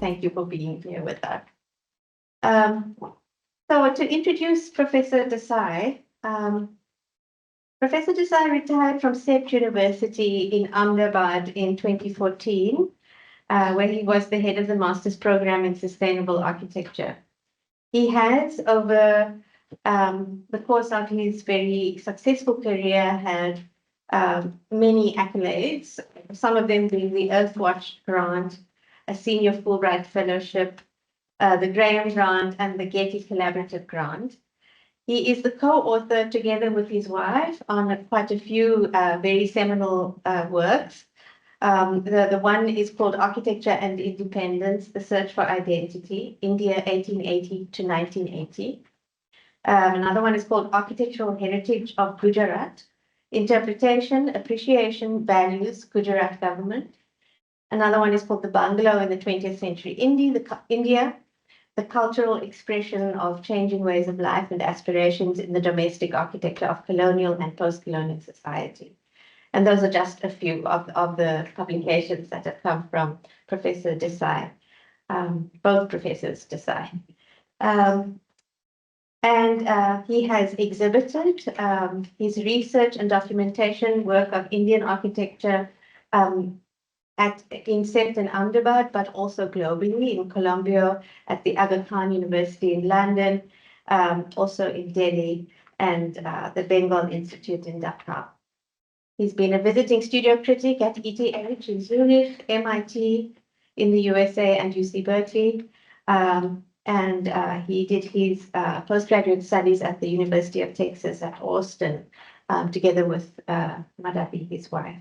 thank you for being here with us. So to introduce Professor Desai, Professor Desai retired from CEPT University in Ahmedabad in 2014, where he was the head of the master's program in sustainable architecture. He has, over the course of his very successful career, had many accolades, some of them being the EARTHWATCH Grant, a senior Fulbright Fellowship, the Graham Grant, and the Getty Collaborative Grant. He is the co-author, together with his wife, on quite a few very seminal works. The one is called Architecture and Independence, The Search for Identity, India 1880 to 1980. Another one is called Architectural Heritage of Gujarat, Interpretation, Appreciation, Values, Gujarat Government. Another one is called The Bungalow in the 20th Century India, the cultural expression of changing ways of life and aspirations in the domestic architecture of colonial and post-colonial society. And those are just a few of the publications that have come from Professor Desai, both Professors Desai. He has exhibited his research and documentation work of Indian architecture in CEPT in Ahmedabad, but also globally in Colombia, at the Aga Khan University in London, also in Delhi, and the Bengal Institute in Dhaka. He's been a visiting studio critic at ETH in Zurich, MIT in the USA, and UC Berkeley. He did his postgraduate studies at the University of Texas at Austin, together with Madhavi, his wife.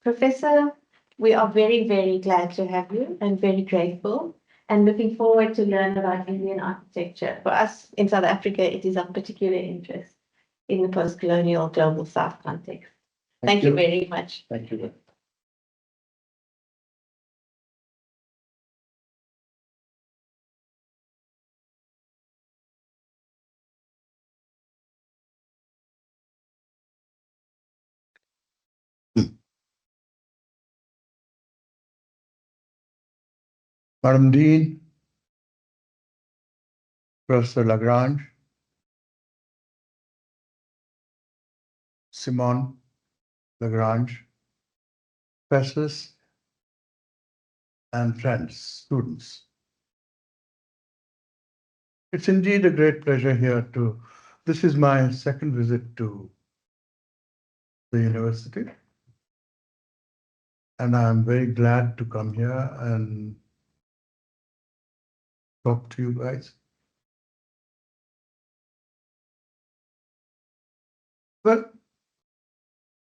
Professor, we are very, very glad to have you and very grateful and looking forward to learn about Indian architecture. For us in South Africa, it is of particular interest in the post-colonial global South context. Thank you very much. Thank you. Madam Dean, Professor Lagrange, Simon Lagrange, professors and friends, students. It's indeed a great pleasure here this is my second visit to the university. And I'm very glad to come here and talk to you guys. Well,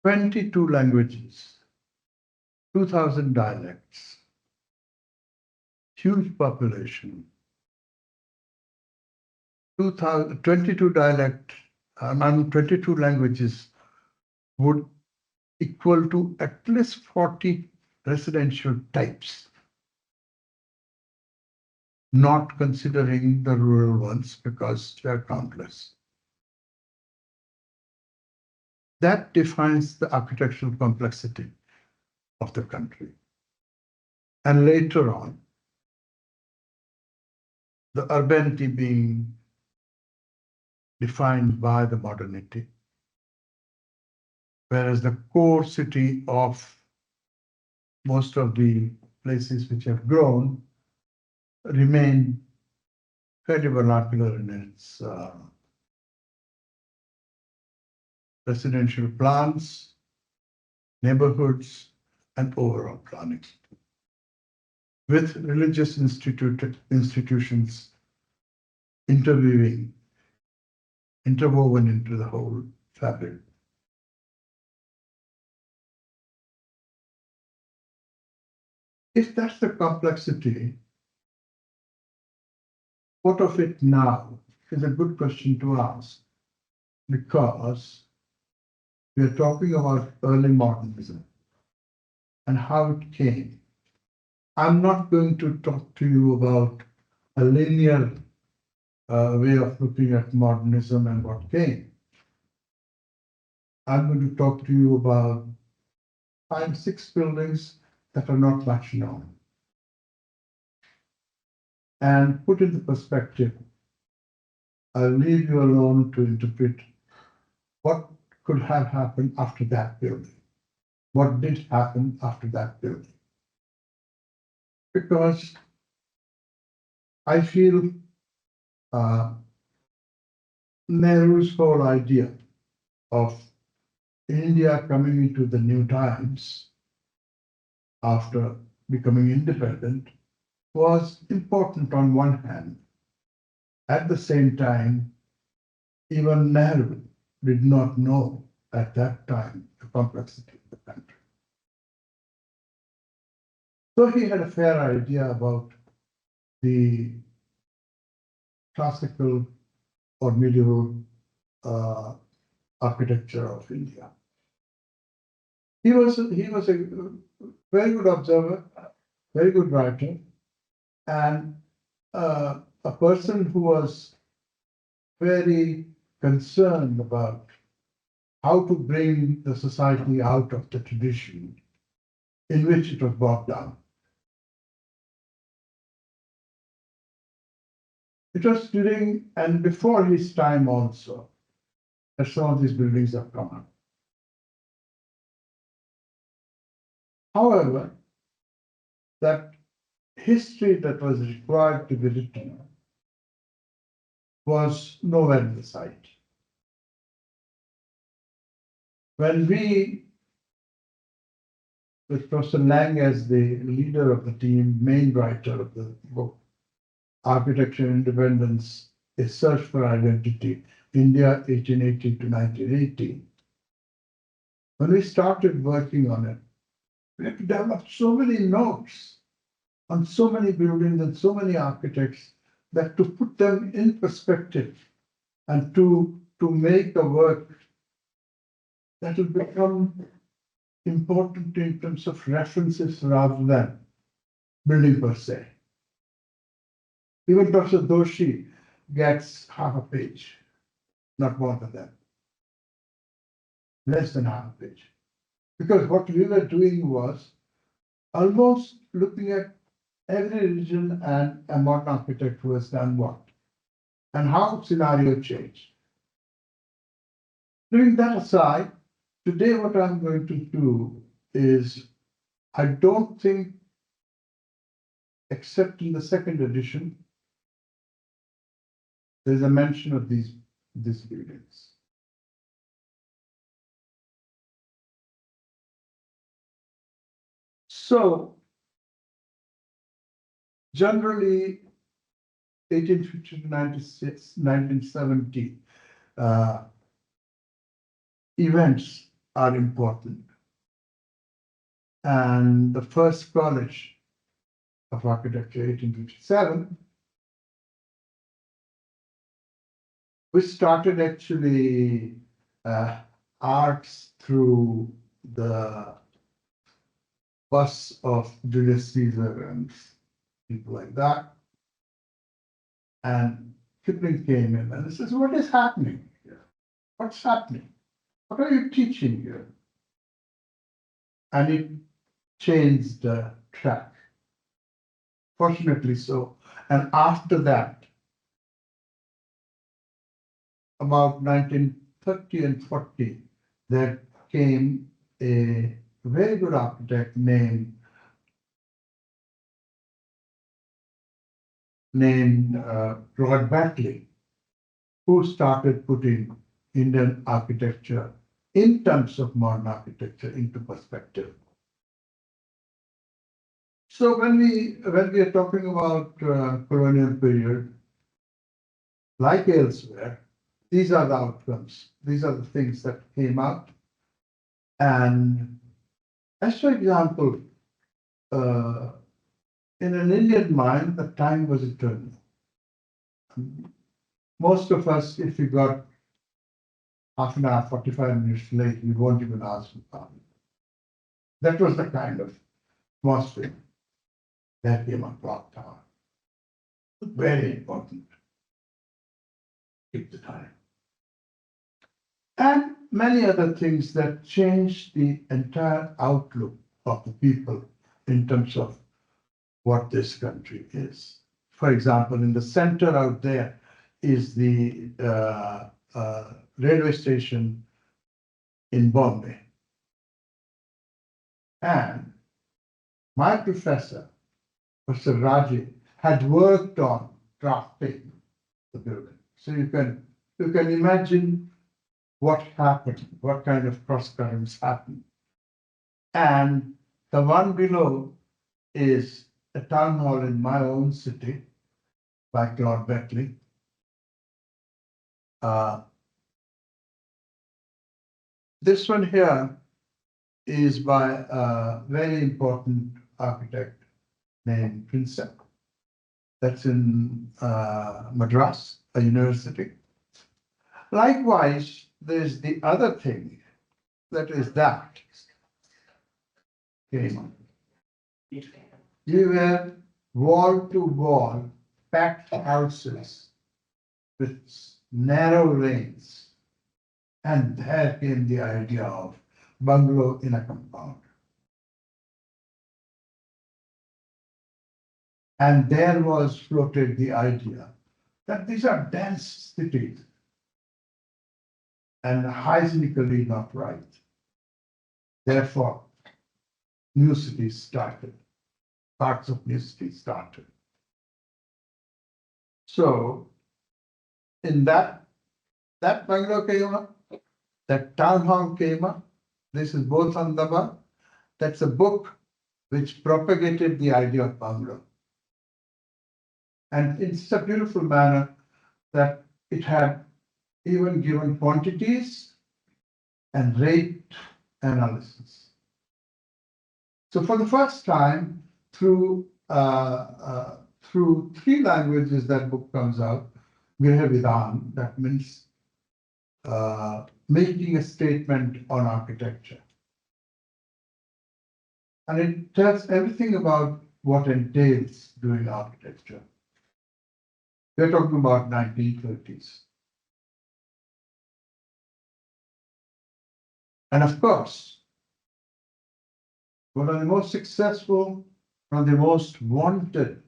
22 languages, 2,000 dialects, huge population, 22 languages would equal to at least 40 residential types, not considering the rural ones because they are countless. That defines the architectural complexity of the country. And later on, the urbanity being defined by the modernity, whereas the core city of most of the places which have grown remain fairly vernacular in its residential plans, neighborhoods, and overall planning, with religious institutions interwoven into the whole fabric. If that's the complexity, what of it now is a good question to ask, because we are talking about early modernism and how it came. I'm not going to talk to you about a linear way of looking at modernism and what came. I'm going to talk to you about 5, 6 buildings that are not much known. and put into perspective. I'll leave you alone to interpret what could have happened after that building. What did happen after that building? Because I feel Nehru's whole idea of India coming into the new times after becoming independent was important on one hand. At the same time, even Nehru did not know at that time the complexity of the country. So he had a fair idea about the classical or medieval architecture of India. He was a very good observer, very good writer, and a person who was very concerned about how to bring the society out of the tradition in which it was brought down. It was during and before his time also that some of these buildings have come up. However, that history that was required to be written was nowhere in the sight. When we, with Professor Lang as the leader of the team, main writer of the book, Architecture Independence, A Search for Identity, India 1880 to 1980, when we started working on it, we had to develop so many notes on so many buildings and so many architects that to put them in perspective and to make a work that will become important in terms of references rather than building per se. Even Professor Doshi gets half a page, not more than that, less than half a page. Because what we were doing was almost looking at every region and a modern architect who has done what, and how scenario changed. Leaving that aside, today what I'm going to do is, I don't think, except in the second edition, there's a mention of these buildings. So, generally, 1850 to 1970 events are important. And the first college of architecture, 1857, we started actually arts through the bus of Julius Caesar and people like that. And Kipling came in and says, "What is happening here? What's happening? What are you teaching here?" And it changed the track. Fortunately so. And after that, about 1930 and 40, there came a very good architect named Robert Batley, who started putting Indian architecture in terms of modern architecture into perspective. So when we are talking about colonial period, like elsewhere, these are the outcomes. These are the things that came out. And as for example, in an Indian mind, the time was eternal. Most of us, if we got half an hour, 45 minutes late, we won't even ask for pardon. That was the kind of atmosphere that came on Clock Tower. Very important. Keep the time. And many other things that changed the entire outlook of the people in terms of what this country is. for example, in the center out there is the railway station in Bombay. And my professor, Professor Raji, had worked on drafting the building. So you can imagine what happened, what kind of cross currents happened. And the one below is a town hall in my own city by Claude Beckley. This one here is by a very important architect named Prinsep. That's in Madras, a university. Likewise, there's the other thing that is that. Okay. You were wall to wall packed houses with narrow lanes. And there came the idea of bungalow in a compound. And there was floated the idea that these are dense cities and hygienically not right. Therefore, new cities started, parts of new cities started. So, in that bungalow came up, that town hall came up. This is both Ahmedabad. That's a book which propagated the idea of bungalow. And in such a beautiful manner that it had even given quantities and rate analysis. So for the first time, through three languages, that book comes out. Vidan, that means making a statement on architecture. And it tells everything about what entails doing architecture. We're talking about 1930s. And of course, one of the most successful, one of the most wanted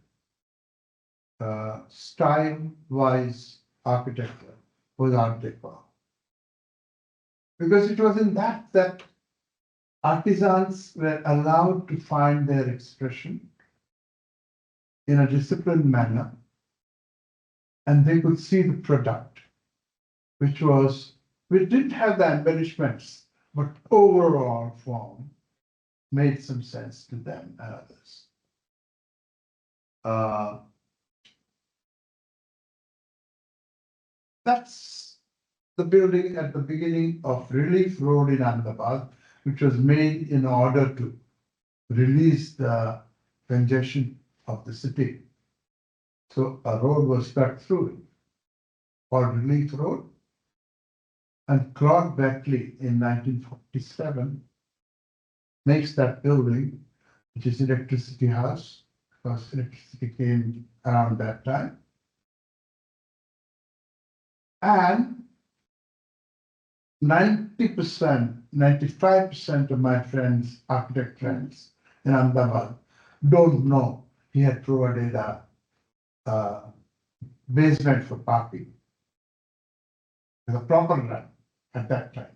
style-wise architecture was Art Deco. Because it was in that artisans were allowed to find their expression in a disciplined manner, and they could see the product, which didn't have the embellishments, but overall form made some sense to them and others. That's the building at the beginning of Relief Road in Ahmedabad, which was made in order to release the congestion of the city. So a road was cut through it, called Relief Road. And Claude Beckley in 1947 makes that building, which is Electricity House, because electricity came around that time. And 90%, 95% of my friends, architect friends in Ahmedabad, don't know he had provided a basement for parking with a proper run at that time.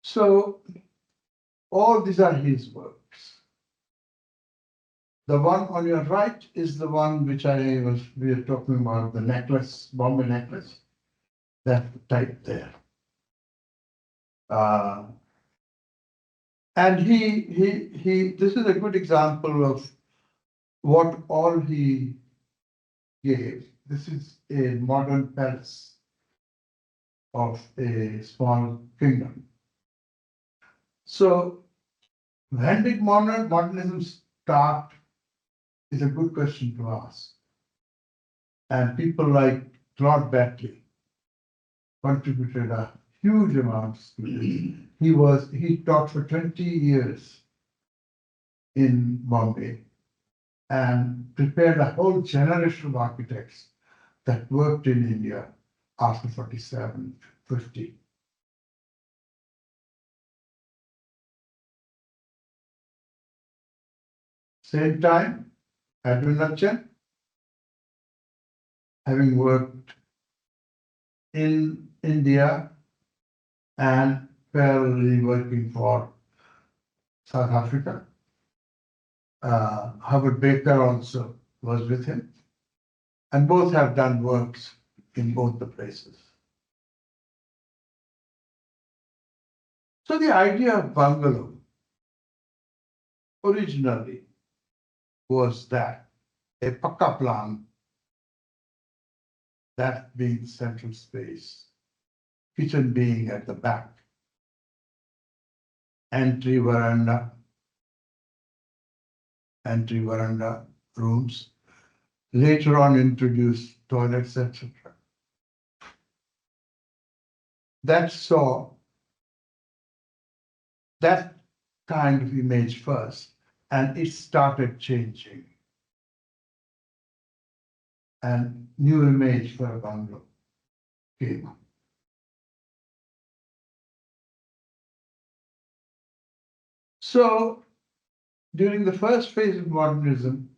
So all these are his works. The one on your right is the one which we were talking about, the necklace, Bombay necklace, that type there. And this is a good example of what all he gave. This is a modern palace of a small kingdom. So when did modernism start is a good question to ask. And people like Claude Beckley contributed a huge amount to this. He taught for 20 years in Bombay and prepared a whole generation of architects that worked in India after 47, 50. Same time, Adventure, having worked in India and parallelly working for South Africa. Howard Baker also was with him, and both have done works in both the places. So the idea of bungalow originally was that a pakka plan, that being central space, kitchen being at the back, entry veranda rooms, later on introduced toilets, etc. That saw that kind of image first, and it started changing. And new image for a bungalow came up. So during the first phase of modernism,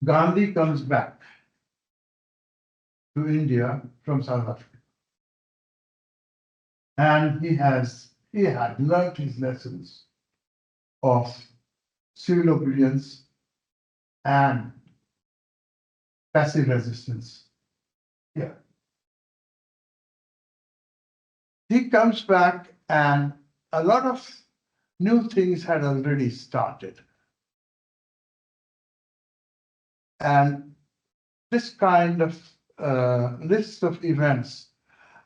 Gandhi comes back to India from South Africa. And he had learnt his lessons of civil obedience and passive resistance. Yeah. He comes back and a lot of new things had already started. And this kind of list of events,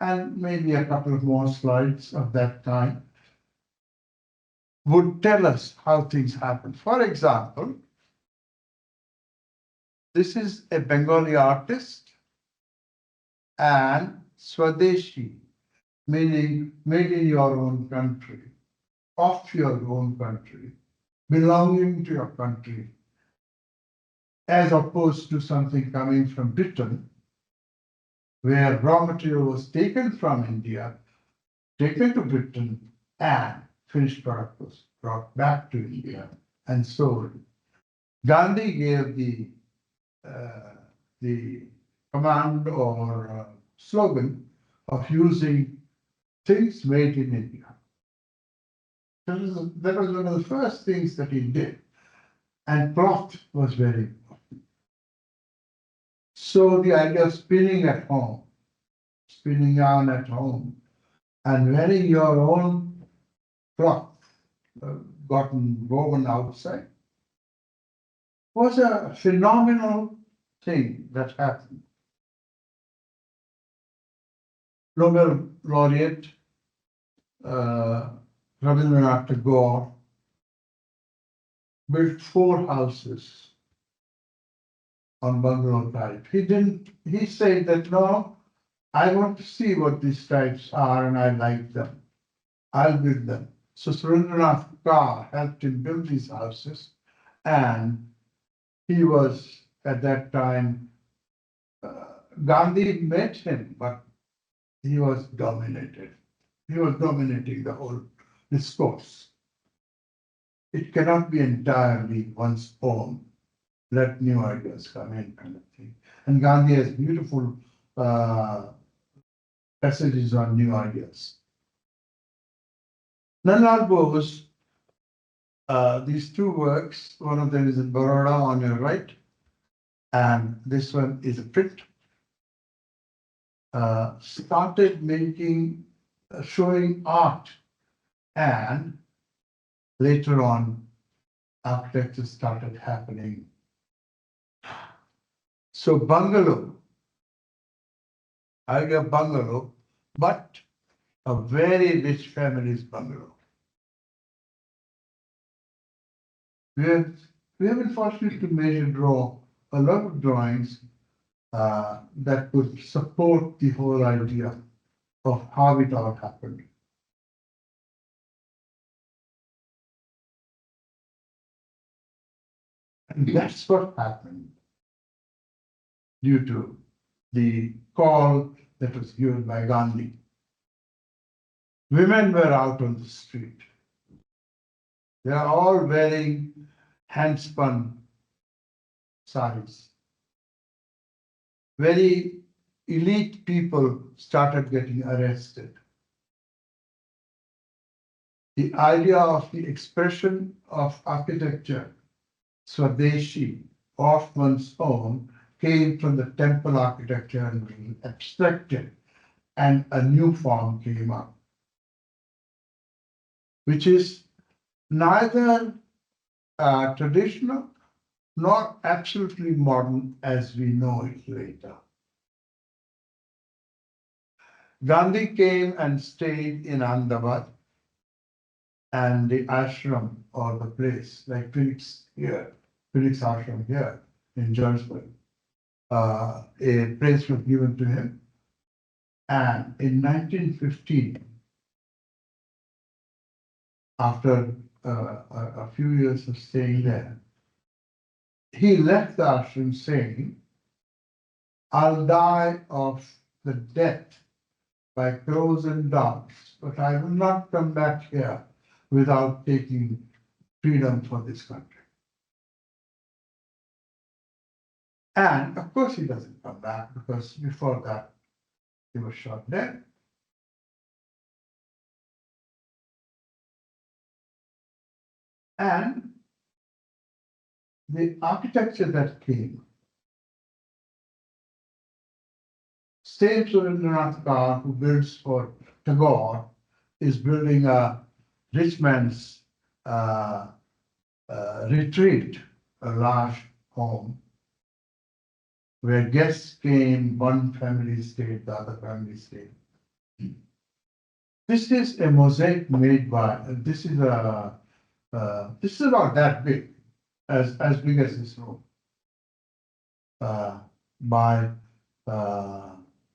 and maybe a couple of more slides of that kind, would tell us how things happen. For example, this is a Bengali artist, and Swadeshi, meaning made in your own country, of your own country, belonging to your country, as opposed to something coming from Britain, where raw material was taken from India, taken to Britain, and finished product was brought back to India and sold. Gandhi gave the command or slogan of using things made in India. That was one of the first things that he did, and cloth was very important. So the idea of spinning at home, spinning yarn at home, and wearing your own cloth, gotten woven outside, was a phenomenal thing that happened. Nobel laureate Rabindranath Tagore built 4 houses on bungalow type. He said that, no, I want to see what these types are and I like them. I'll build them. So Rabindranath Tagore helped him build these houses, and he was at that time, Gandhi met him, but he was dominated. He was dominating the whole discourse. It cannot be entirely one's own. Let new ideas come in, kind of thing. And Gandhi has beautiful passages on new ideas. Nandlal Bose, these 2 works, one of them is in Baroda on your right, and this one is a print. Started making, showing art, and later on, architecture started happening. So bungalow, idea of bungalow, but a very rich family's bungalow. We have been fortunate to draw a lot of drawings that could support the whole idea of how it all happened. And that's what happened due to the call that was given by Gandhi. Women were out on the street. They are all wearing hand-spun saris. Very elite people started getting arrested. The idea of the expression of architecture, Swadeshi, of one's own, came from the temple architecture and being abstracted, and a new form came up, which is neither traditional nor absolutely modern as we know it later. Gandhi came and stayed in Ahmedabad, and the ashram or the place, like Phoenix here, Phoenix ashram here in Johannesburg, a place was given to him. And in 1915, after a few years of staying there, he left the ashram saying, "I'll die of the death by crows and dogs, but I will not come back here without taking freedom for this country." And of course, he doesn't come back because before that, he was shot dead. And the architecture that came, same Surendranath Kaur who builds for Tagore is building a rich man's retreat, a large home where guests came, one family stayed, the other family stayed. This is a mosaic made by, this is about that big, as big as this room, by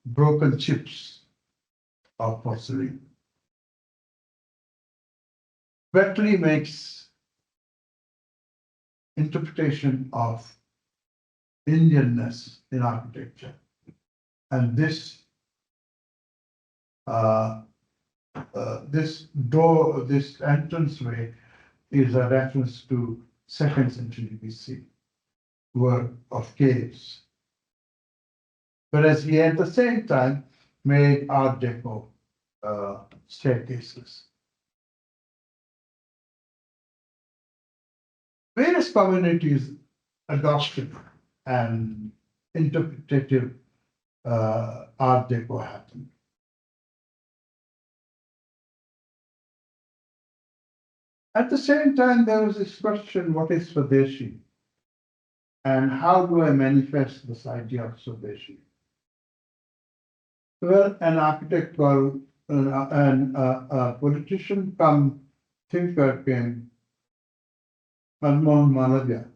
broken chips of porcelain. Berkeley makes interpretation of Indianness in architecture, and this door, this entranceway, is a reference to 2nd century BC work of caves. Whereas he at the same time made Art Deco staircases. Various communities adopted and interpretative Art Deco happened. At the same time, there was this question, what is Swadeshi? And how do I manifest this idea of Swadeshi? Well, an architect called, a politician come thinker came, Manmohan Malviya,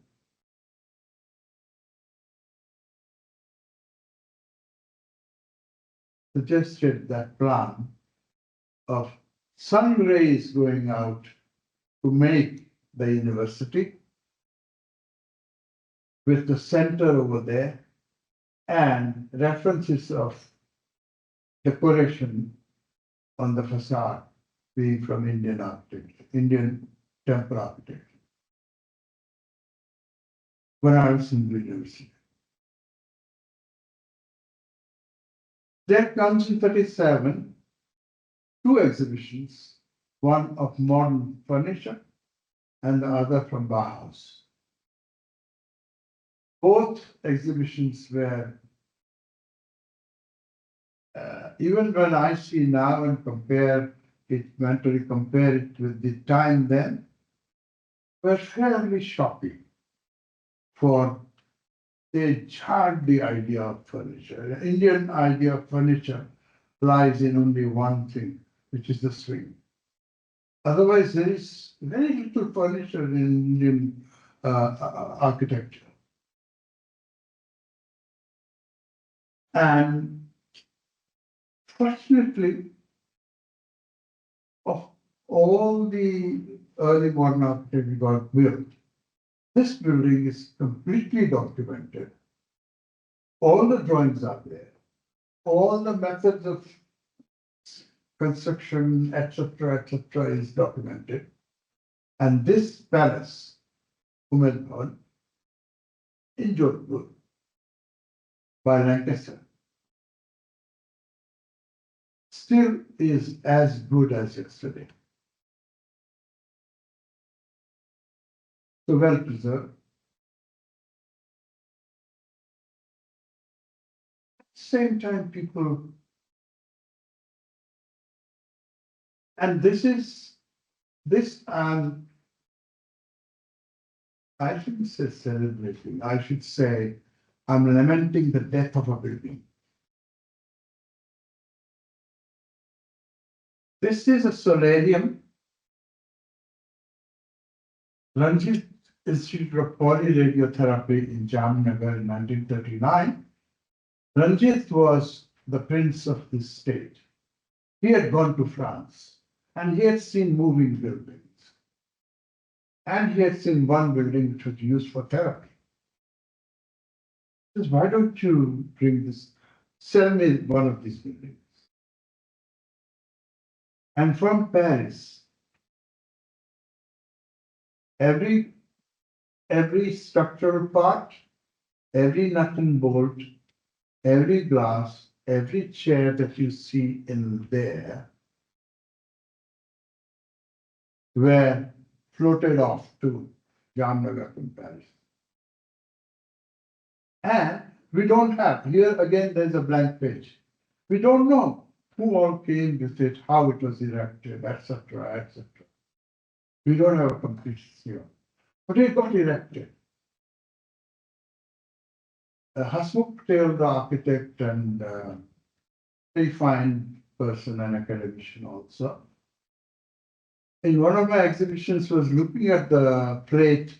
suggested that plan of sun rays going out to make the university with the center over there and references of decoration on the facade being from Indian architecture, Indian temple architecture. Banaras Hindu University. There comes in 37 two exhibitions, one of modern furniture and the other from Bauhaus. Both exhibitions were, even when I see now and compare it, mentally compare it with the time then, were fairly shocking for they charred the idea of furniture. The Indian idea of furniture lies in only one thing, which is the swing. Otherwise, there is very little furniture in Indian architecture. And fortunately, of all the early modern architecture got built, this building is completely documented. All the drawings are there. All the methods of construction, etc., is documented. And this palace Ahmedabad in Jodhpur by Lancaster still is as good as yesterday. So well preserved. Same time, people, and I shouldn't say celebrating, I should say I'm lamenting the death of a building. This is a solarium, Ranjit Institute of Polyradiotherapy in Jamnagar in 1939. Ranjit was the prince of this state. He had gone to France and he had seen moving buildings. And he had seen one building which was used for therapy. He says, why don't you bring this, sell me one of these buildings? And from Paris, every structural part, every nut and bolt, every glass, every chair that you see in there were floated off to Jamnagar from Paris. And we don't have, here again, there's a blank page. We don't know who all came with it, how it was erected, etc., etc. We don't have a complete history. But it got erected. Hasmukh Patel, the architect and very fine person and academician also. In one of my exhibitions was looking at the plate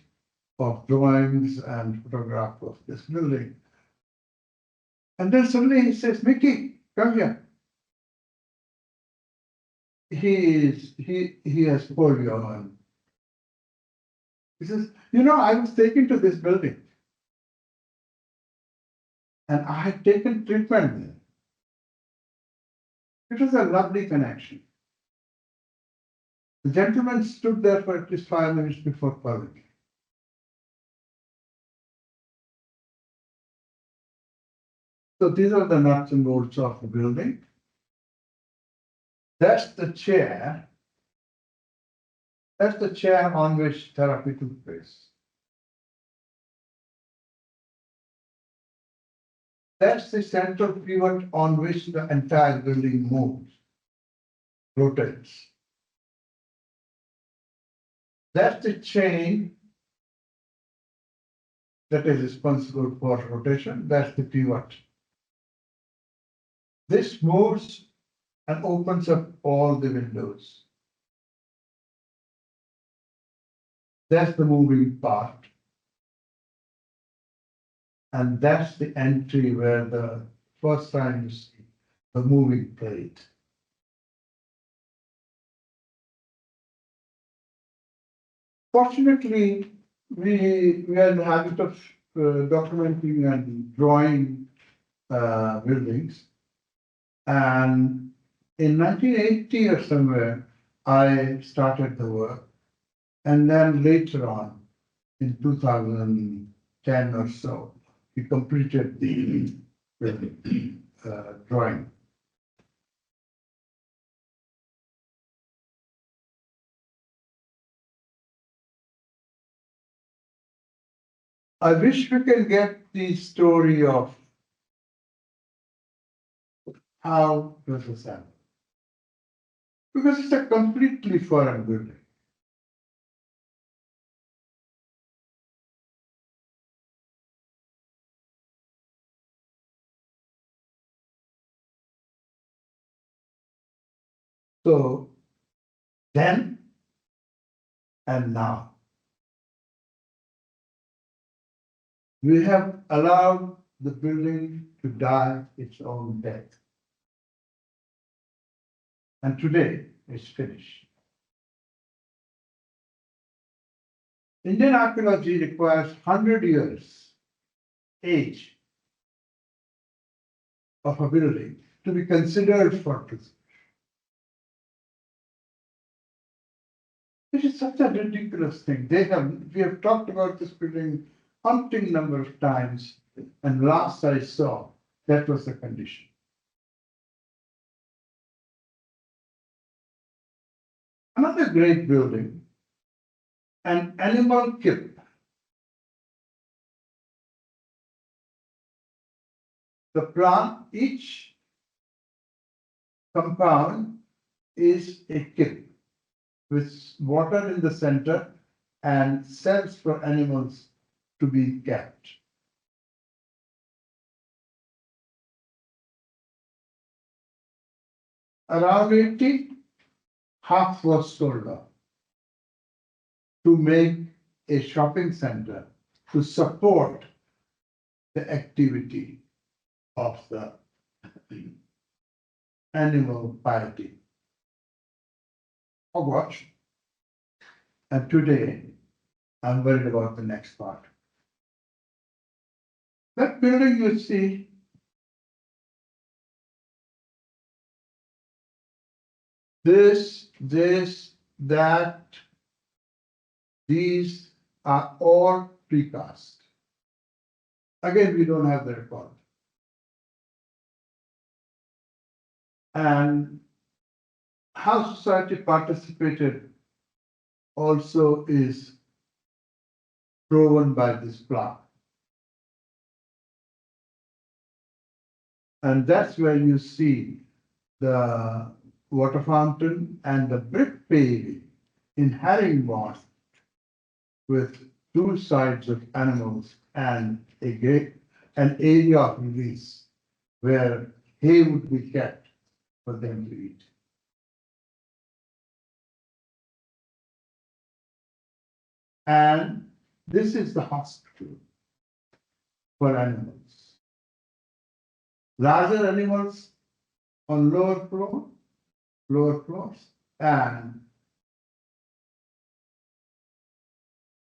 of drawings and photograph of this building. And then suddenly he says, Miki, come here. He has polio and he says, you know, I was taken to this building and I had taken treatment there. It was a lovely connection. The gentleman stood there for at least 5 minutes before calling. So these are the nuts and bolts of the building. That's the chair. That's the chair on which therapy took place. That's the central pivot on which the entire building moves, rotates. That's the chain that is responsible for rotation. That's the pivot. This moves and opens up all the windows. That's the moving part. And that's the entry where the first time you see the moving plate. Fortunately, we are in the habit of documenting and drawing buildings. And in 1980 or somewhere, I started the work. And then later on, in 2010 or so, we completed the drawing. I wish we can get the story of how this was happened. Because it's a completely foreign building. So then and now, we have allowed the building to die its own death. And today it's finished. Indian archaeology requires 100 years age of a building to be considered for preservation. It is such a ridiculous thing. We have talked about this building umpteen number of times, and last I saw, that was the condition. Another great building, an animal kip. The plant, each compound is a kip with water in the center and cells for animals to be kept. Around 80, half was sold off to make a shopping center to support the activity of the animal piety. Or watch. And today, I'm worried about the next part. That building you see, this, that, these are all precast. Again, we don't have the record. And how society participated also is proven by this plot. And that's where you see the water fountain and the brick paving in Herringbone with two sides of animals and an area of release where hay would be kept for them to eat. And this is the hospital for animals. Larger animals on lower floors, and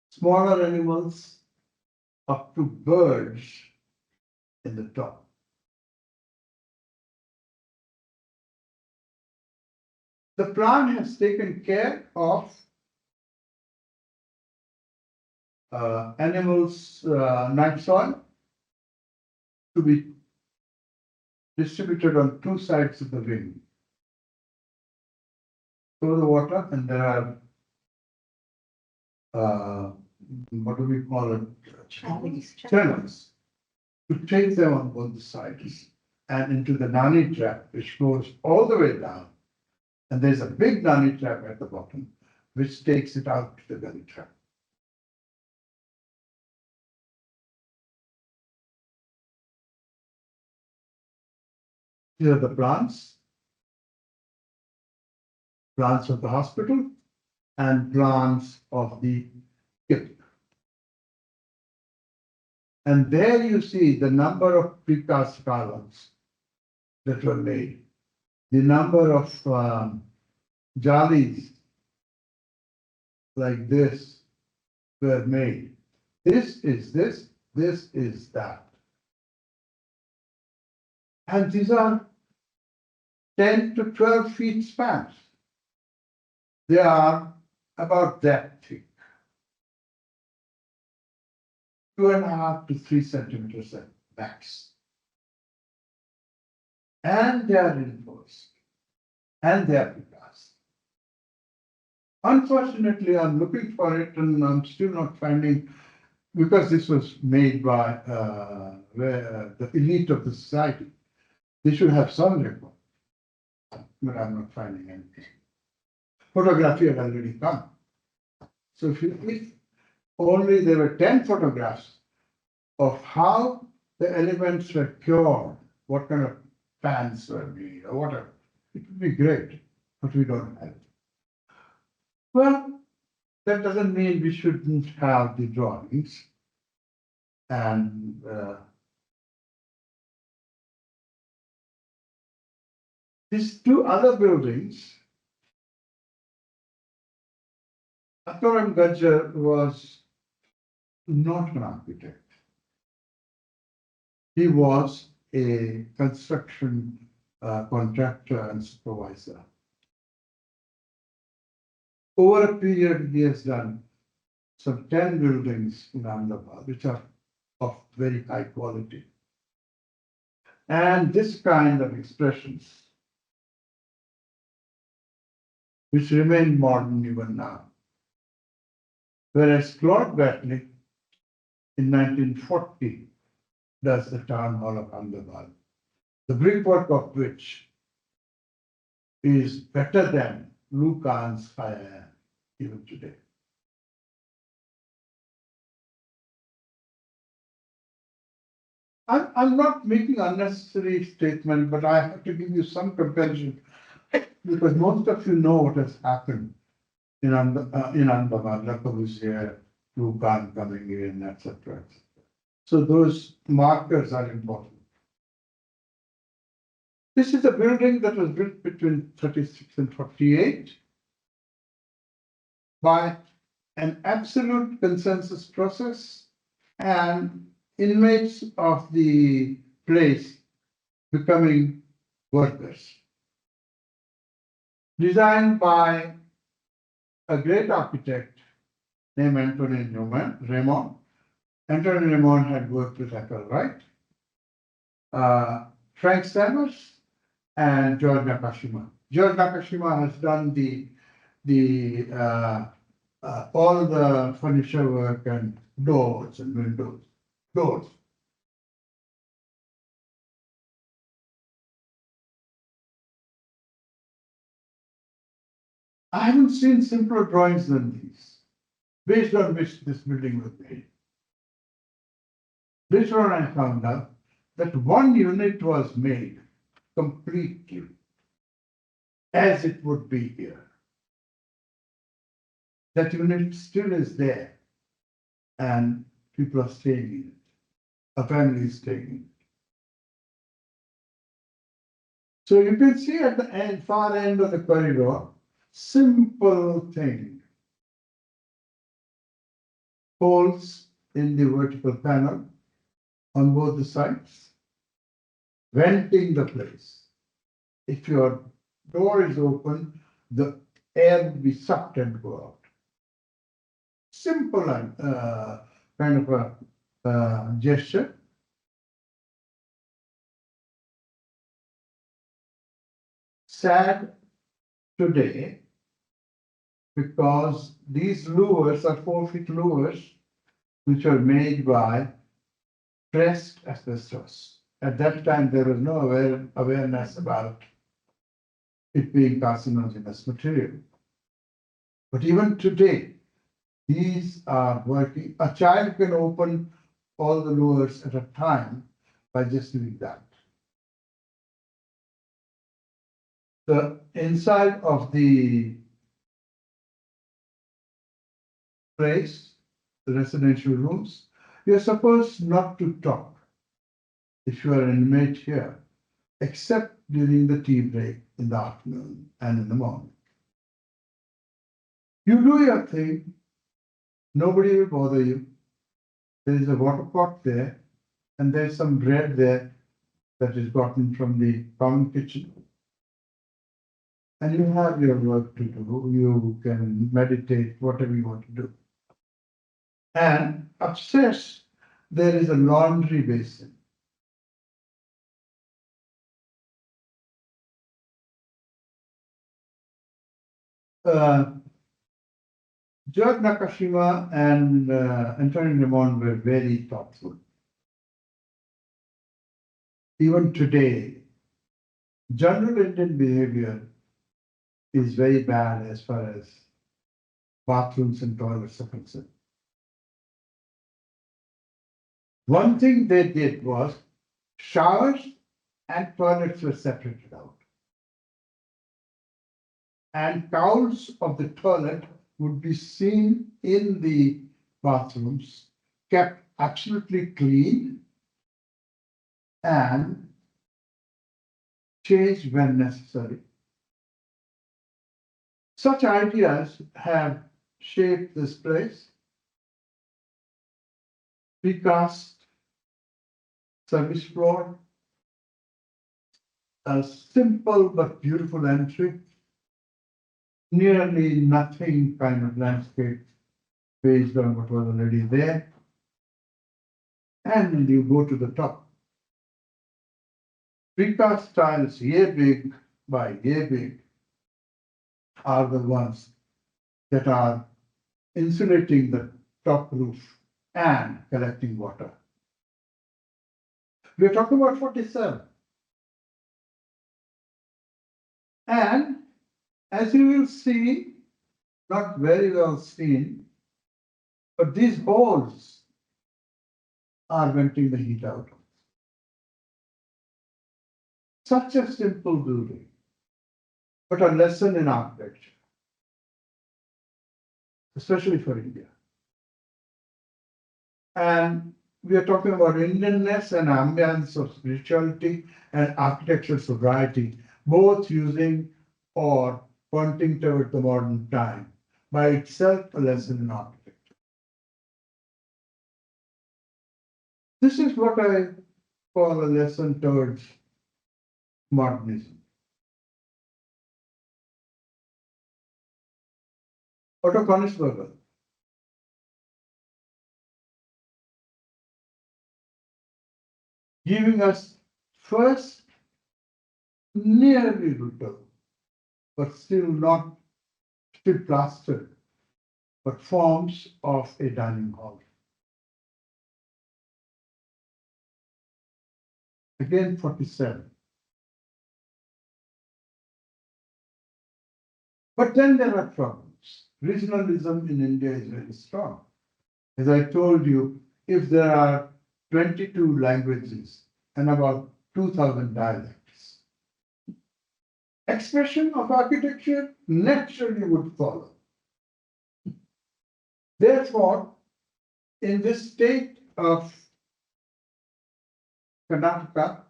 smaller animals up to birds in the top. The plant has taken care of animals' night soil to be distributed on two sides of the wing. Through the water, and there are what do we call it? Channels to take them on both sides and into the nani trap, which goes all the way down. And there's a big nani trap at the bottom, which takes it out to the belly trap. Here are the plants of the hospital and plants of the kip. And there you see the number of precast columns that were made, the number of jalis like this were made. This is this, this is that. And these are 10 to 12 feet spans. They are about that thick. 2.5 to 3 centimeters at max. And they are reinforced. And they are precast. Unfortunately, I'm looking for it and I'm still not finding, because this was made by the elite of the society. They should have some record, but I'm not finding anything. Photography had already come. So if only there were 10 photographs of how the elements were cured, what kind of pans were made or whatever, it would be great, but we don't have it. Well, that doesn't mean we shouldn't have the drawings. And these two other buildings, Akram Gajjar was not an architect. He was a construction contractor and supervisor. over a period, he has done some 10 buildings in Ahmedabad, which are of very high quality. And this kind of expressions, which remain modern even now. Whereas Claude Batley in 1940 does the Town Hall of Ahmedabad, the brickwork of which is better than Lucan's High even today. I'm not making unnecessary statement, but I have to give you some comparison because most of you know what has happened in Ahmedabad, Le Corbusier, Lucan coming in, etc. So those markers are important. This is a building that was built between 36 and 48 by an absolute consensus process, and inmates of the place becoming workers. Designed by a great architect named Anthony Raymond. Anthony Raymond had worked with Applewright, Frank Stammers, and George Nakashima. George Nakashima has done all the furniture work and doors and windows. Doors. I haven't seen simpler drawings than these, based on which this building was made. Later on, I found out that one unit was made completely as it would be here. That unit still is there, and people are staying in it. A family is staying in it. So you can see at the end, far end of the corridor, simple thing. Holes in the vertical panel on both the sides, venting the place. If your door is open, the air will be sucked and go out. Simple kind of a gesture. Sad today because these louvers are 4-foot louvers which were made by pressed asbestos. At that time, there was no awareness about it being carcinogenous material. But even today, these are working. A child can open all the louvers at a time by just doing that. The inside of the place, the residential rooms, you're supposed not to talk if you are an inmate here, except during the tea break in the afternoon and in the morning. You do your thing, nobody will bother you. There is a water pot there, and there's some bread there that is gotten from the common kitchen. And you have your work to do. You can meditate, whatever you want to do. And upstairs, there is a laundry basin. George Nakashima and Anthony Raymond were very thoughtful. Even today, general Indian behavior is very bad as far as bathrooms and toilets are concerned. One thing they did was showers and toilets were separated out. And towels of the toilet would be seen in the bathrooms, kept absolutely clean and changed when necessary. Such ideas have shaped this place. Precast service floor, a simple but beautiful entry, nearly nothing kind of landscape based on what was already there. And you go to the top. Precast tiles, yay big by yay big, are the ones that are insulating the top roof and collecting water. We are talking about 47. And as you will see, not very well seen, but these holes are venting the heat out. Such a simple building, but a lesson in architecture, especially for India. And we are talking about Indianness and ambience of spirituality and architectural sobriety, both using or pointing toward the modern time, by itself a lesson in architecture. This is what I call a lesson towards modernism. Otto Königsberger giving us first nearly brutal, but still plastered, but forms of a dining hall. Again, 47. But then there are problems. Regionalism in India is very strong. As I told you, if there are 22 languages and about 2,000 dialects, expression of architecture naturally would follow. Therefore, in this state of Karnataka,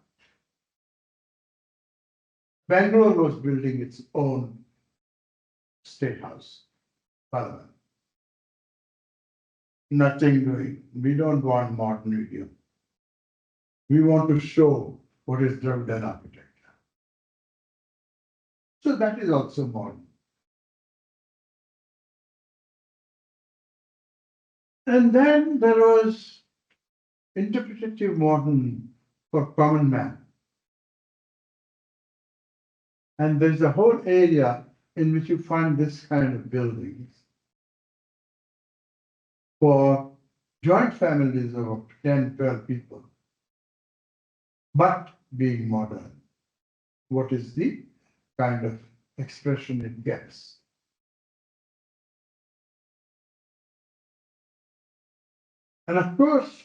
Bangalore was building its own state house, parliament. Nothing doing. We don't want modern medium. We want to show what is Dravidian architecture. So that is also modern. And then there was interpretative modern for common man. And there's a whole area in which you find this kind of buildings for joint families of 10, 12 people, but being modern. What is the kind of expression it gets? And of course,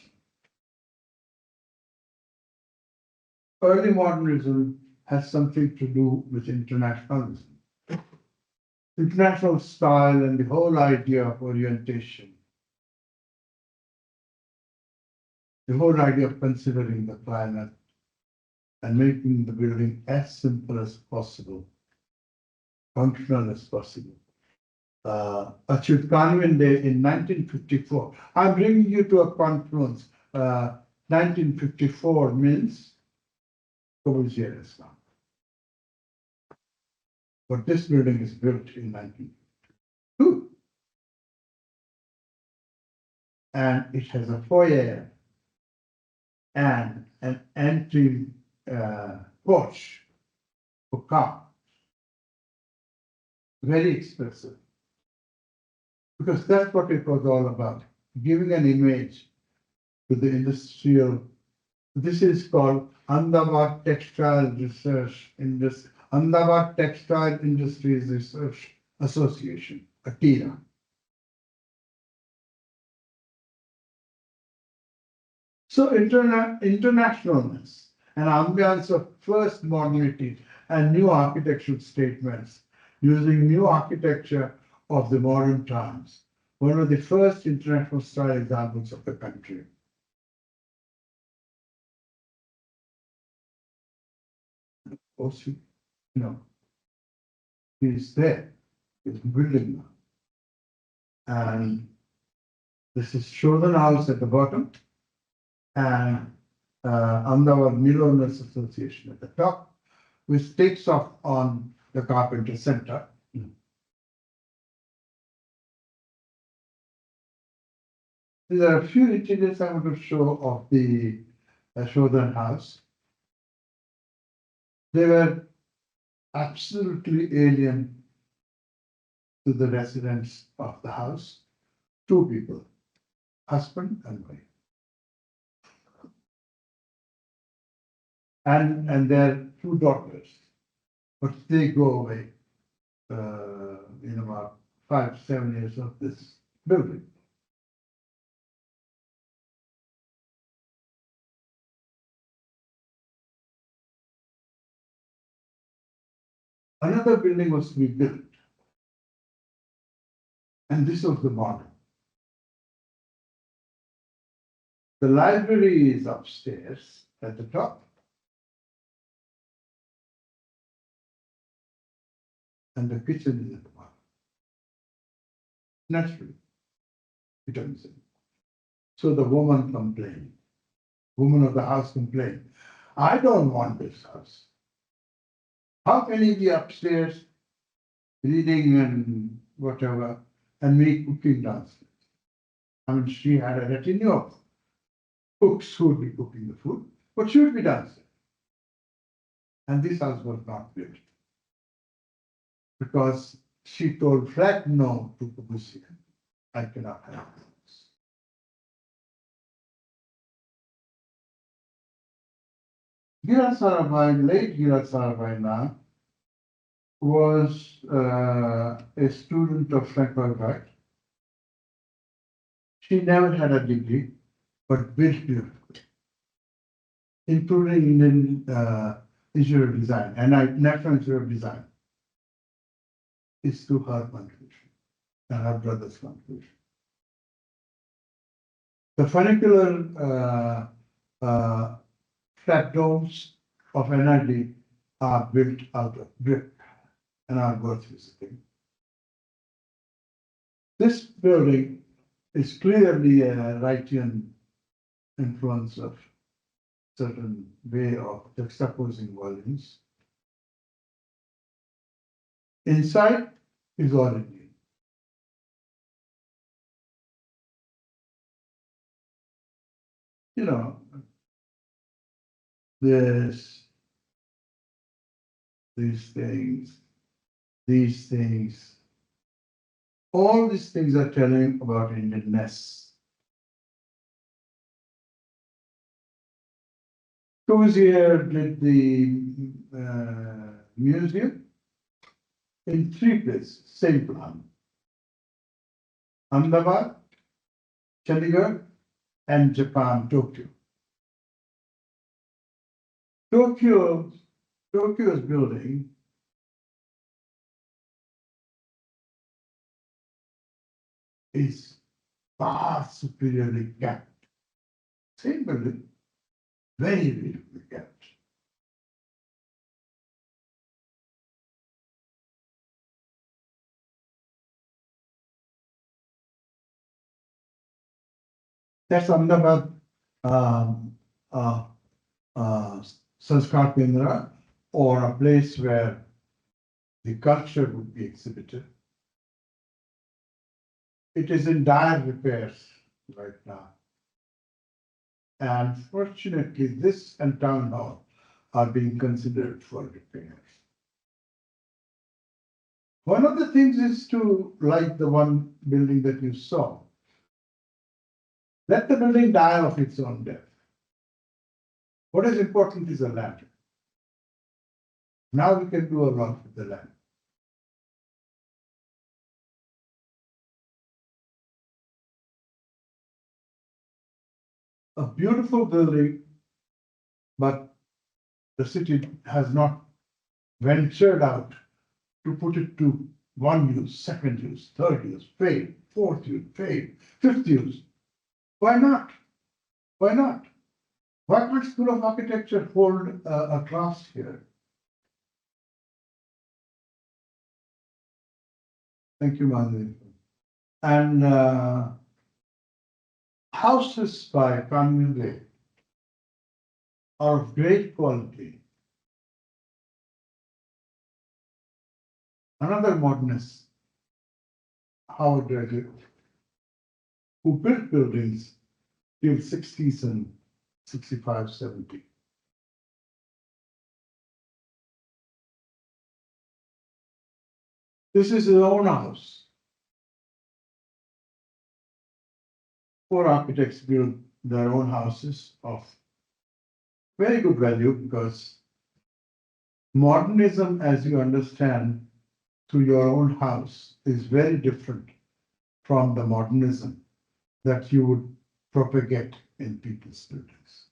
early modernism has something to do with internationalism. International style and the whole idea of orientation. The whole idea of considering the climate and making the building as simple as possible, functional as possible. Achieved Convent Day in 1954. I'm bringing you to a confluence. 1954 means Corbusier Islam. But this building is built in 1952. And it has a foyer and an entry porch for cars. Very expressive. Because that's what it was all about, giving an image to the industrial. This is called Ahmedabad Textile Research Industry, Ahmedabad Textile Industries Research Association, ATIRA. So internationalness, an ambience of first modernity and new architectural statements using new architecture of the modern times, one of the first international style examples of the country. Of course, he's there, he's building now. And this is Shodan House at the bottom, and Ahmedabad Mill Owners Association at the top, which takes off on the Carpenter Center. There are a few interiors I want to show of the Shodhan house. They were absolutely alien to the residents of the house. Two people, husband and wife. And their two daughters, but they go away in about 5-7 years of this building. Another building was to be built, and this was the model. The library is upstairs at the top, and the kitchen is at the bottom. Naturally, it turns in. So the woman complained. Woman of the house complained, I don't want this house. How can he be upstairs reading and whatever, and me cooking downstairs? I mean, she had a retinue of cooks who would be cooking the food, but she would be downstairs. And this house was not built because she told flat no to Publicity. I cannot have this. Girat Sarabhai, late Girat Sarabhai now, was a student of Frankfurt Wright. She never had a degree, but built beautifully, including in Institute of Design and National Institute of Design. Is to her contribution and her brother's contribution. The funicular flat domes of NID are built out of brick and are worth visiting. This building is clearly a Wrightian influence of certain way of juxtaposing volumes. Inside is all Indian. You know, this, these things, all these things are telling about Indianness. Cozier did the museum in 3 places, same plan. Ahmedabad, Chandigarh, and Japan, Tokyo. Tokyo's building is far superiorly kept. Same building, very beautifully kept. That's Ahmedabad Sanskar Kendra, or a place where the culture would be exhibited. It is in dire repairs right now. And fortunately, this and town hall are being considered for repairs. One of the things is to, like the one building that you saw, let the building die of its own death. What is important is the land. Now we can do a lot with the land. A beautiful building, but the city has not ventured out to put it to 1 use, 2nd use, 3rd use, fade, 4th use, fade, 5th use. Why not? Why not? Why can't School of Architecture hold a class here? Thank you, Madhavi. And houses by Kanmule are of great quality. Another modernist, Howard Reddick, who built buildings till 60s and 65, 70. This is his own house. 4 architects built their own houses of very good value because modernism, as you understand through your own house, is very different from the modernism that you would propagate in people's buildings.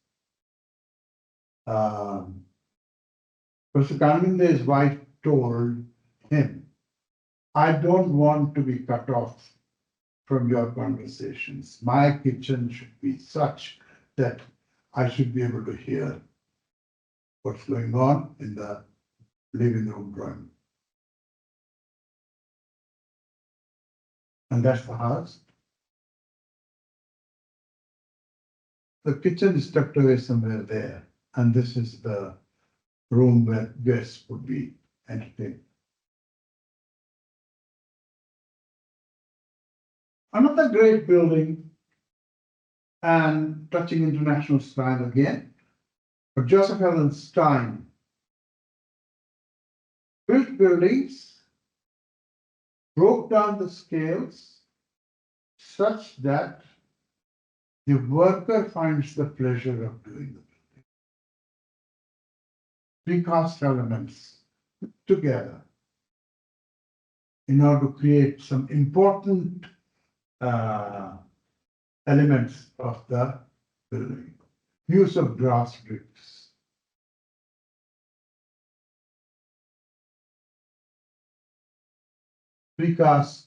Professor Kanvinde's wife told him, I don't want to be cut off from your conversations. My kitchen should be such that I should be able to hear what's going on in the living room drawing. And that's the house. The kitchen is tucked away somewhere there, and this is the room where guests would be entertained. Another great building, and touching international style again, but Joseph Helen Stein built buildings, broke down the scales such that the worker finds the pleasure of doing the building. Precast elements put together in order to create some important elements of the building. Use of grass bricks. Precast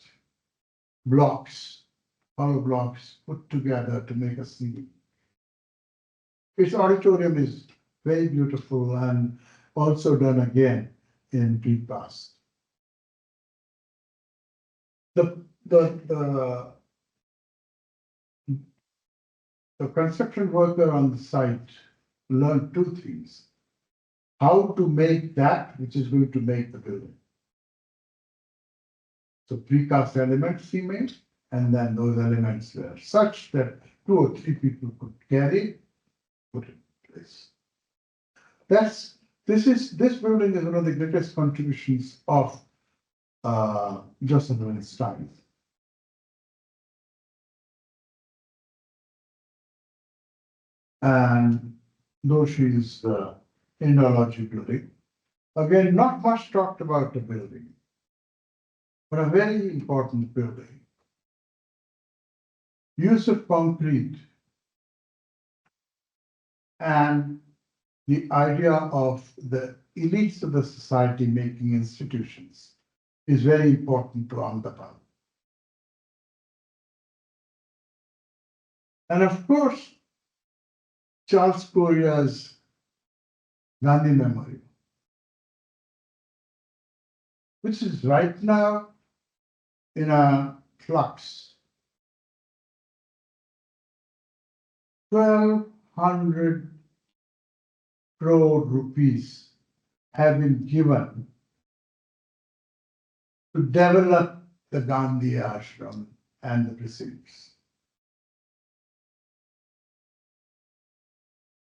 blocks, hollow blocks put together to make a ceiling. Its auditorium is very beautiful and also done again in precast. The construction worker on the site learned 2 things. How to make that which is going to make the building. So precast elements he made, and then those elements were such that 2 or 3 people could carry, put it in place. This building is one of the greatest contributions of Joseph Helen Stein. And though she is the Indology building, again, not much talked about the building, but a very important building. Use of concrete and the idea of the elites of the society making institutions is very important to Ahmedabad. And of course, Charles Correa's Gandhi Memorial, which is right now in a flux. 1,200 crore rupees have been given to develop the Gandhi ashram and the precincts.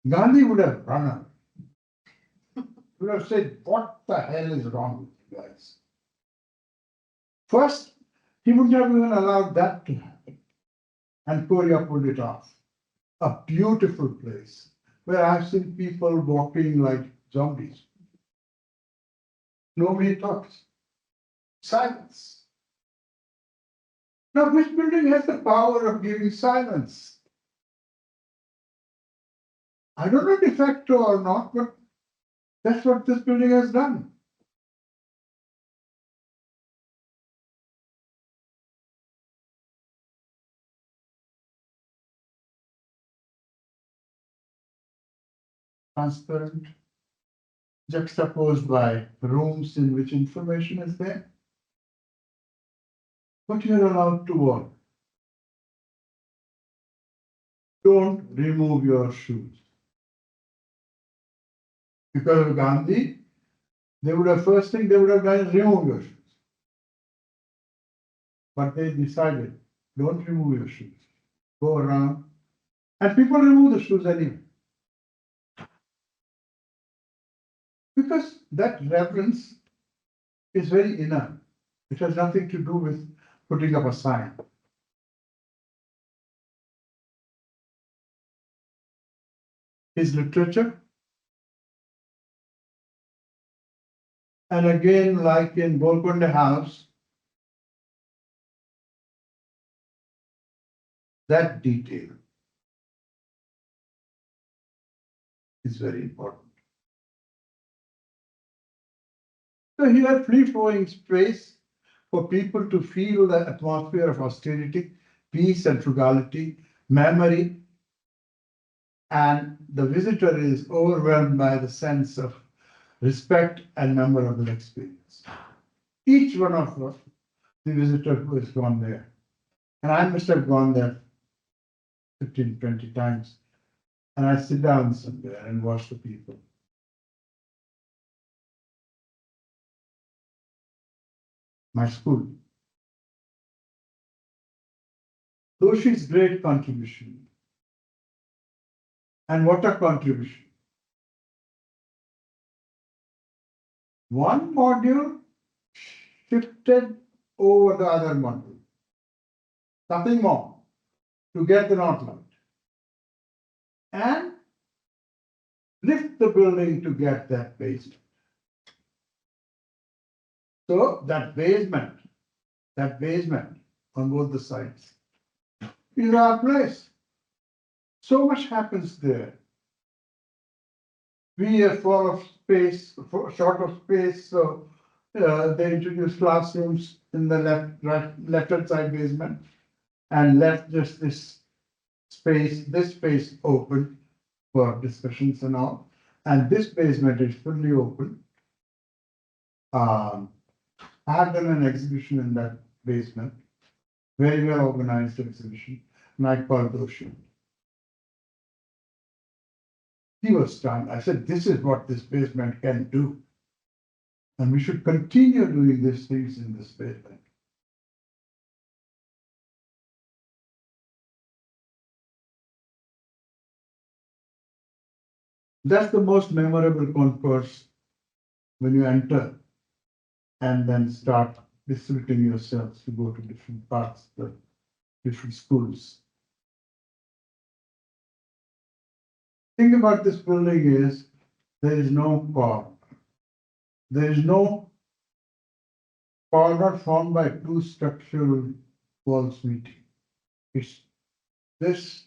Gandhi would have run out. He would have said, what the hell is wrong with you guys? First, he wouldn't have even allowed that to happen. And Correa pulled it off. A beautiful place where I've seen people walking like zombies. Nobody talks. Silence. Now, which building has the power of giving silence? I don't know de facto or not, but that's what this building has done. Transparent, juxtaposed by rooms in which information is there. But you're allowed to work. Don't remove your shoes. Because of Gandhi, first thing they would have done is remove your shoes. But they decided, don't remove your shoes. go around, and people remove the shoes anyway. Because that reverence is very inner. It has nothing to do with putting up a sign. His literature, and again, like in Golconda House, that detail is very important. So here, free-flowing space for people to feel the atmosphere of austerity, peace and frugality, memory, and the visitor is overwhelmed by the sense of respect and memorable experience. Each one of us, the visitor who has gone there, and I must have gone there 15, 20 times, and I sit down somewhere and watch the people. My school. Doshi's great contribution. And what a contribution. One module shifted over the other module. Nothing more to get the outline. And lift the building to get that basement. So that basement on both the sides is our place. So much happens there. We are full of space, short of space, so they introduced classrooms in the left-hand side basement and left just this space open for discussions and all. And this basement is fully open. I have done an exhibition in that basement, very well organized exhibition, and I called Doshi. He was stunned. I said, this is what this basement can do. And we should continue doing these things in this basement. That's the most memorable concourse when you enter and then start distributing yourselves to go to different parts, the different schools. Thing about this building is there is no core. There is no core not formed by two structural walls meeting. It's this.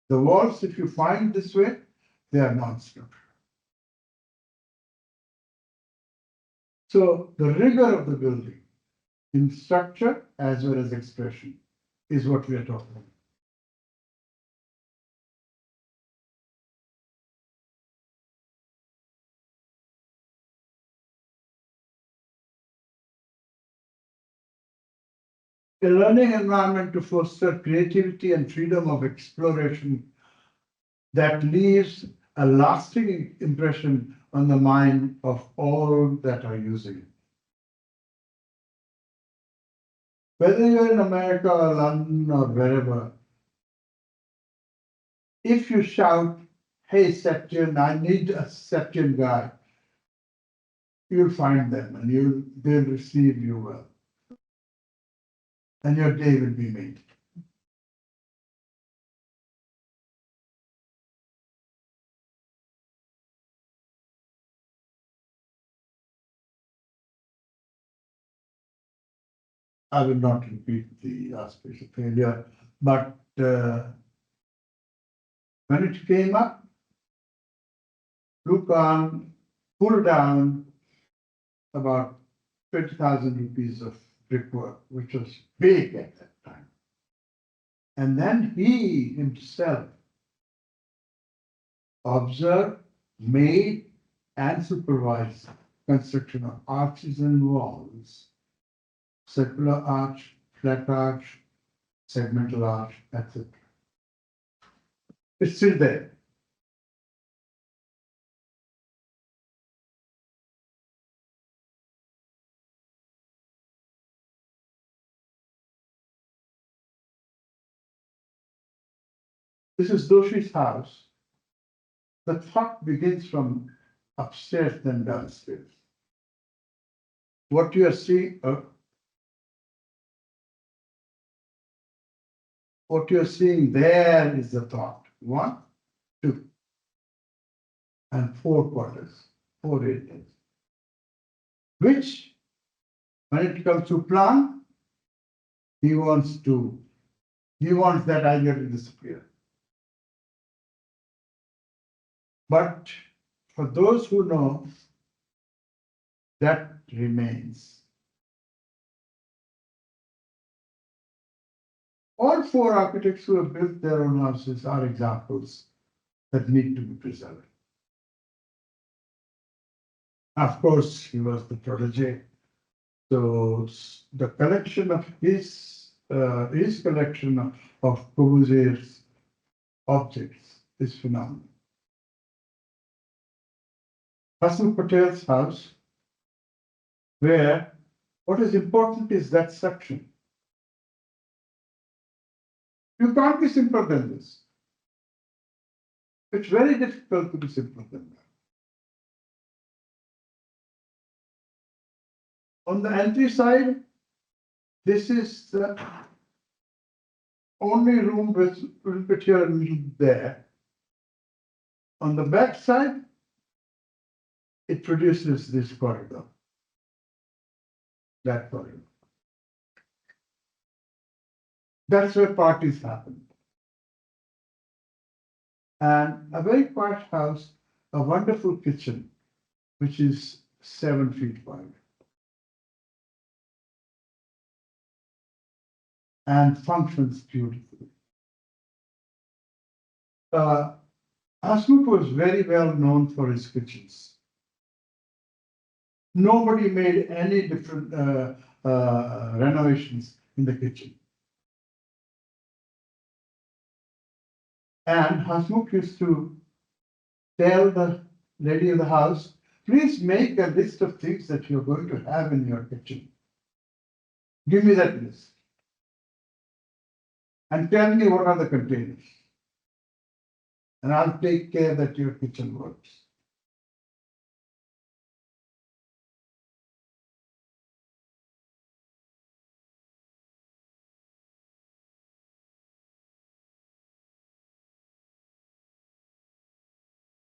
The walls, if you find this way, they are non-structural. So the rigor of the building in structure as well as expression is what we are talking about. A learning environment to foster creativity and freedom of exploration that leaves a lasting impression on the mind of all that are using it. Whether you're in America or London or wherever, if you shout, hey, Septian, I need a Septian guy, you'll find them and they'll receive you well. And your day will be made. I will not repeat the aspects of failure, but when it came up, Lucan pulled down about 20,000 rupees of brickwork, which was big at that time. And then he himself observed, made, and supervised construction of arches and walls, circular arch, flat arch, segmental arch, etc. It's still there. This is Doshi's house. The thought begins from upstairs, then downstairs. What you are seeing, what you are seeing there is the thought. 1, 2, and 4 quarters, 4 areas. Which, when it comes to plan, he wants that idea to disappear. But for those who know, that remains. All 4 architects who have built their own houses are examples that need to be preserved. Of course, he was the protege. So the collection of his collection of Corbusier's objects is phenomenal. Hassan Patel's house, where what is important is that section. You can't be simpler than this. It's very difficult to be simpler than that. On the entry side, this is the only room with a little bit here and a little bit there. On the back side, it produces this corridor. That corridor. That's where parties happen. And a very quiet house, a wonderful kitchen, which is 7 feet wide. And functions beautifully. Hasmukh was very well known for his kitchens. Nobody made any different renovations in the kitchen. And Hasmukh used to tell the lady of the house, please make a list of things that you're going to have in your kitchen. Give me that list. And tell me what are the containers. And I'll take care that your kitchen works.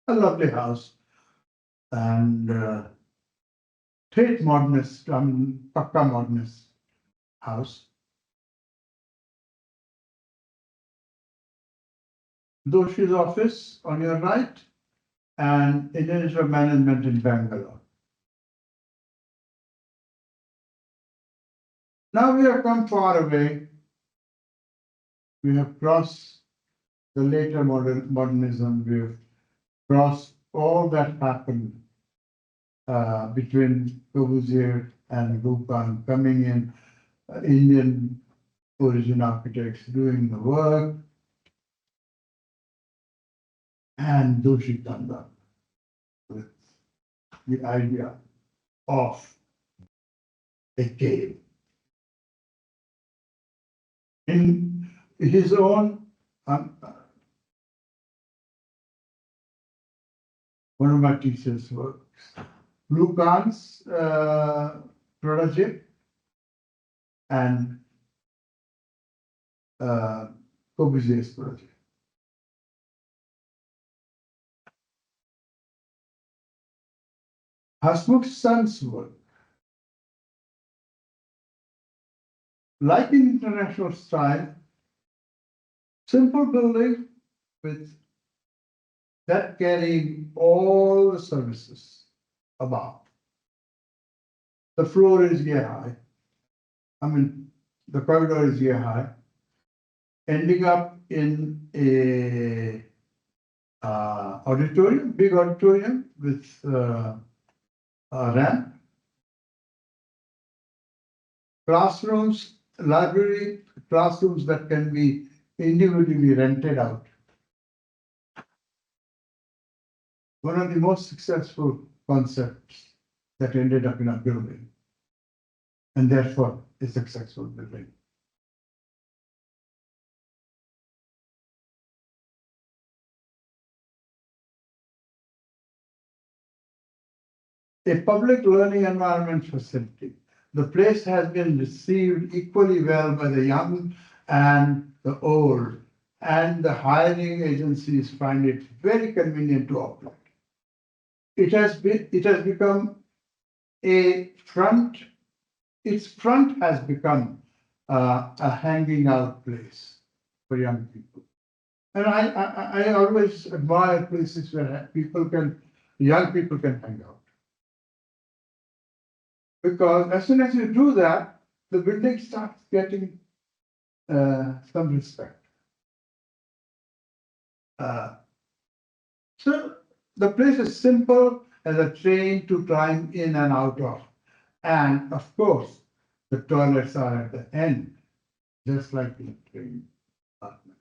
A lovely house. And Tate modernist, Pakka modernist house. Doshi's office on your right, and Institute of Management in Bangalore. Now we have come far away. We have crossed the later modernism. We have crossed all that happened between Corbusier and Lucan coming in, Indian origin architects doing the work, and Doshi comes up with the idea of a cave. In his own, one of my teachers works, Lucan's protege and Corbusier's protege. Hasmukh's son's work, like in international style, simple building with that carrying all the services above. The floor is year high. The corridor is year high, ending up in a auditorium, big auditorium with a ramp, classrooms, library, classrooms that can be individually rented out. One of the most successful concepts that ended up in a building, and therefore a successful building. a public learning environment facility. The place has been received equally well by the young and the old, and the hiring agencies find it very convenient to operate. It has become a front, its front has become a hanging out place for young people. And I always admire places where young people can hang out. Because as soon as you do that, the building starts getting some respect. So the place is simple as a train to climb in and out of. And of course, the toilets are at the end, just like in a train compartment.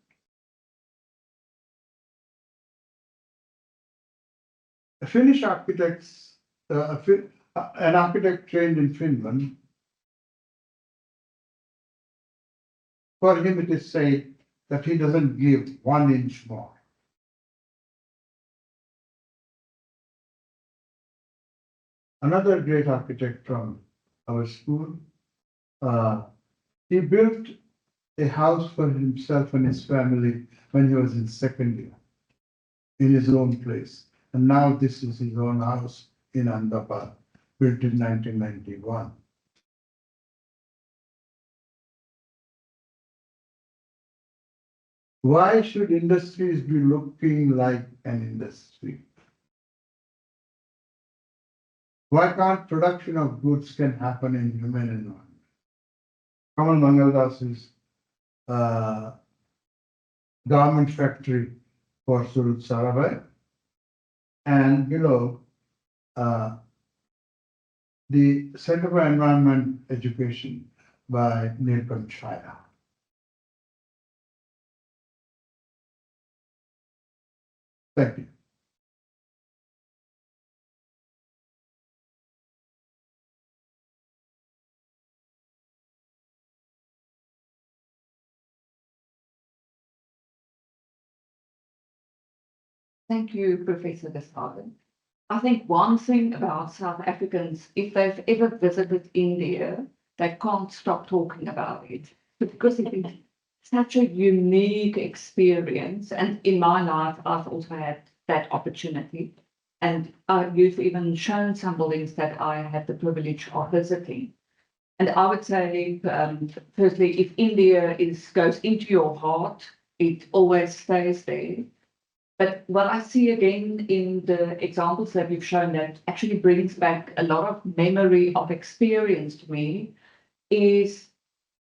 A Finnish architects, an architect trained in Finland, for him it is said that he doesn't give 1 inch more. Another great architect from our school, he built a house for himself and his family when he was in second year, in his own place. And now this is his own house in Ahmedabad, built in 1991. Why should industries be looking like an industry? Why can't production of goods can happen in human environment? Kamal Mangaldas' garment factory for Surat Sarabhai, and below the Center for Environment Education by Nilkant Chaya. Thank you. Thank you, Professor Desai. I think one thing about South Africans, if they've ever visited India, they can't stop talking about it because it is such a unique experience. And in my life, I've also had that opportunity. And you've even shown some buildings that I had the privilege of visiting. And I would say, firstly, if India goes into your heart, it always stays there. But what I see again in the examples that you've shown that actually brings back a lot of memory of experience to me is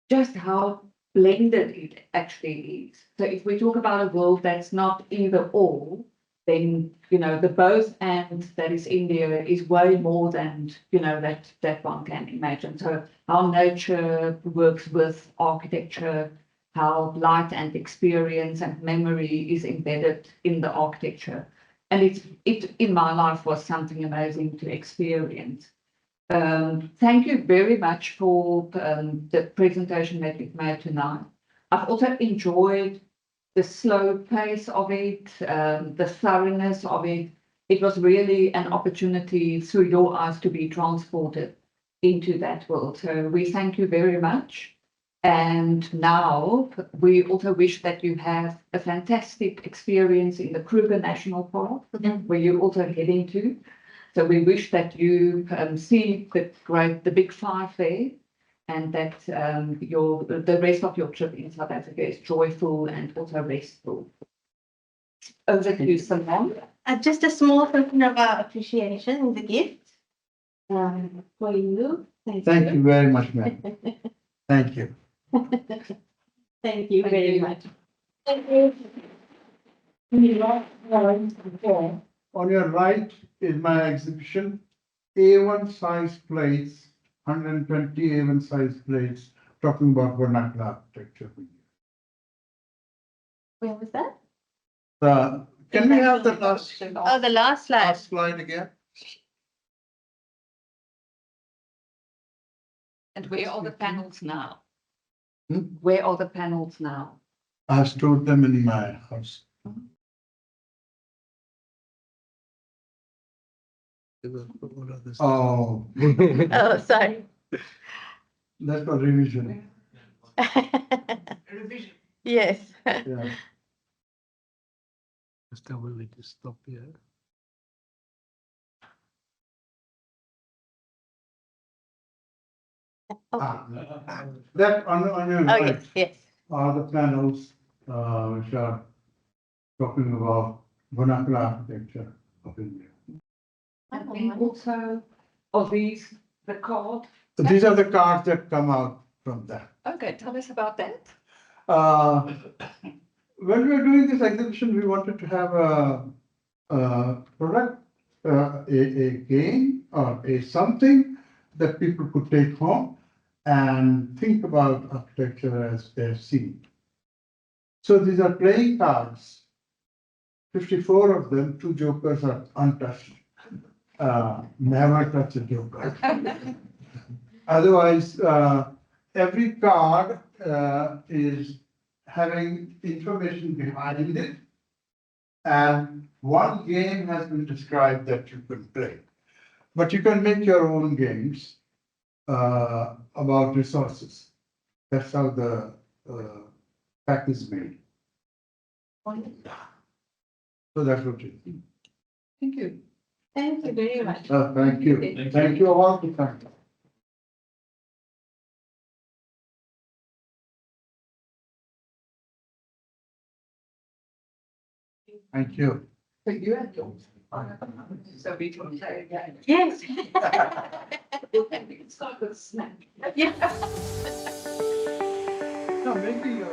just how blended it actually is. So if we talk about a world that's not either or, then, the both and that is India is way more than, that one can imagine. So how nature works with architecture, how light and experience and memory is embedded in the architecture. And it in my life was something amazing to experience. Thank you very much for the presentation that you've made tonight. I've also enjoyed the slow pace of it, the thoroughness of it. It was really an opportunity through your eyes to be transported into that world. So we thank you very much. And now we also wish that you have a fantastic experience in the Kruger National Park, where you're also heading to. So we wish that you see the big five there, and that the rest of your trip in South Africa is joyful and also restful. Over to you, Simone. Just a small token of our appreciation is a gift for you. Thank you very much, ma'am. Thank you. Thank you very much. On your right is my exhibition, A1 size plates, 120 A1 size plates, talking about vernacular architecture. Where was that? Can we have the last The last slide. slide again? And where are the panels now? Hmm? Where are the panels now? I stored them in my house. Oh, Oh, sorry. that's for revision. Yes. Yeah. Just we will just stop here. Ah, that on your Oh, right yes, yes. are the panels which are talking about vernacular architecture of India. And then also, are these the card? So these are the cards that come out from that. Okay, tell us about that. Uh, when we were doing this exhibition, we wanted to have a product, a game or a something that people could take home and think about architecture as they're seen. So these are playing cards. 54 of them, 2 jokers are untouched. Never touch a joker. Otherwise, every card is having information behind it, and one game has been described that you can play. But you can make your own games about resources. That's how the pack is made. So that's what it is. Thank you. Thank you very much. Thank you. Thank you all for coming. Thank you. So you had yours. So we can play again. Yes. It's like a snack. Yeah. No, maybe